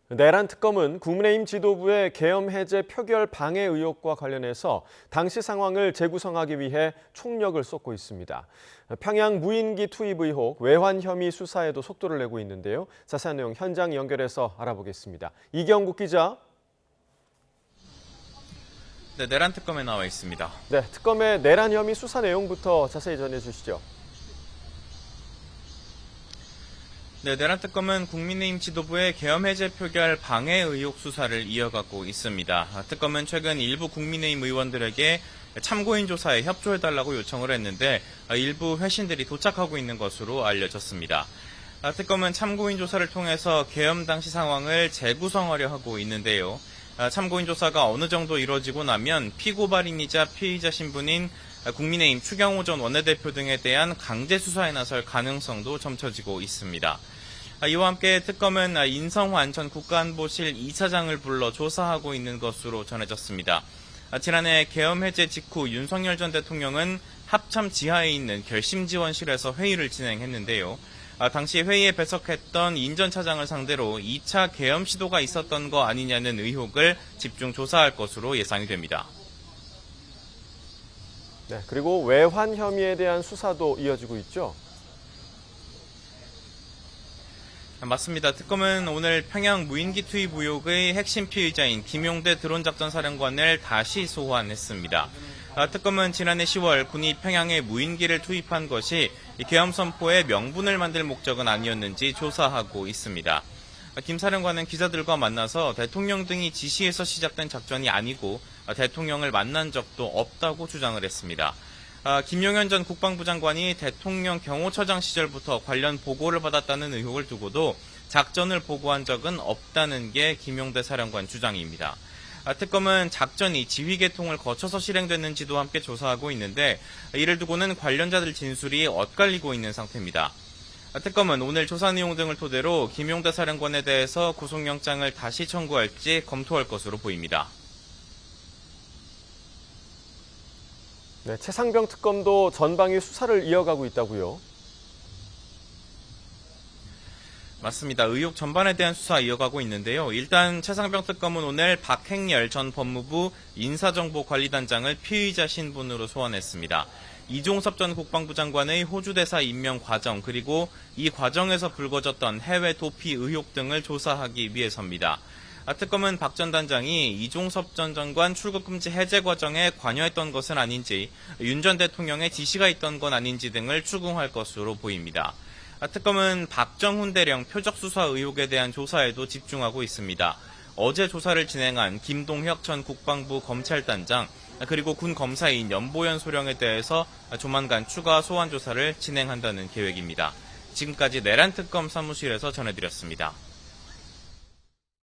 내란 특검은 국민의힘 지도부의 계엄 해제 표결 방해 의혹과 관련해서 당시 상황을 재구성하기 위해 총력을 쏟고 있습니다. 평양 무인기 투입 의혹, 외환 혐의 수사에도 속도를 내고 있는데요. 자세한 내용 현장 연결해서 알아보겠습니다. 이경국 기자. 네, 내란 특검에 나와 있습니다. 네, 특검의 내란 혐의 수사 내용부터 자세히 전해주시죠. 네, 내란 특검은 국민의힘 지도부의 계엄 해제 표결 방해 의혹 수사를 이어가고 있습니다. 특검은 최근 일부 국민의힘 의원들에게 참고인 조사에 협조해달라고 요청을 했는데 일부 회신들이 도착하고 있는 것으로 알려졌습니다. 특검은 참고인 조사를 통해서 계엄 당시 상황을 재구성하려 하고 있는데요. 참고인 조사가 어느 정도 이루어지고 나면 피고발인이자 피의자 신분인 국민의힘 추경호 전 원내대표 등에 대한 강제 수사에 나설 가능성도 점쳐지고 있습니다. 이와 함께 특검은 인성환 전 국가안보실 2차장을 불러 조사하고 있는 것으로 전해졌습니다. 지난해 계엄 해제 직후 윤석열 전 대통령은 합참 지하에 있는 결심지원실에서 회의를 진행했는데요. 당시 회의에 배석했던 인 전 차장을 상대로 2차 계엄 시도가 있었던 거 아니냐는 의혹을 집중 조사할 것으로 예상이 됩니다. 네, 그리고 외환 혐의에 대한 수사도 이어지고 있죠. 맞습니다. 특검은 오늘 평양 무인기 투입 의혹의 핵심 피의자인 김용대 드론작전사령관을 다시 소환했습니다. 특검은 지난해 10월 군이 평양에 무인기를 투입한 것이 계엄 선포의 명분을 만들 목적은 아니었는지 조사하고 있습니다. 김 사령관은 기자들과 만나서 대통령 등이 지시해서 시작된 작전이 아니고 대통령을 만난 적도 없다고 주장을 했습니다. 김용현 전 국방부 장관이 대통령 경호처장 시절부터 관련 보고를 받았다는 의혹을 두고도 작전을 보고한 적은 없다는 게 김용대 사령관 주장입니다. 특검은 작전이 지휘 계통을 거쳐서 실행됐는지도 함께 조사하고 있는데 이를 두고는 관련자들 진술이 엇갈리고 있는 상태입니다. 특검은 오늘 조사 내용 등을 토대로 김용대 사령관에 대해서 구속영장을 다시 청구할지 검토할 것으로 보입니다. 네, 최상병 특검도 전방위 수사를 이어가고 있다고요. 맞습니다. 의혹 전반에 대한 수사 이어가고 있는데요. 일단 최상병 특검은 오늘 박행열 전 법무부 인사정보관리단장을 피의자 신분으로 소환했습니다. 이종섭 전 국방부 장관의 호주 대사 임명 과정 그리고 이 과정에서 불거졌던 해외 도피 의혹 등을 조사하기 위해서입니다. 특검은 박 전 단장이 이종섭 전 장관 출국금지 해제 과정에 관여했던 것은 아닌지, 윤 전 대통령의 지시가 있던 건 아닌지 등을 추궁할 것으로 보입니다. 특검은 박정훈 대령 표적 수사 의혹에 대한 조사에도 집중하고 있습니다. 어제 조사를 진행한 김동혁 전 국방부 검찰단장, 그리고 군 검사인 연보현 소령에 대해서 조만간 추가 소환 조사를 진행한다는 계획입니다. 지금까지 내란 특검 사무실에서 전해드렸습니다.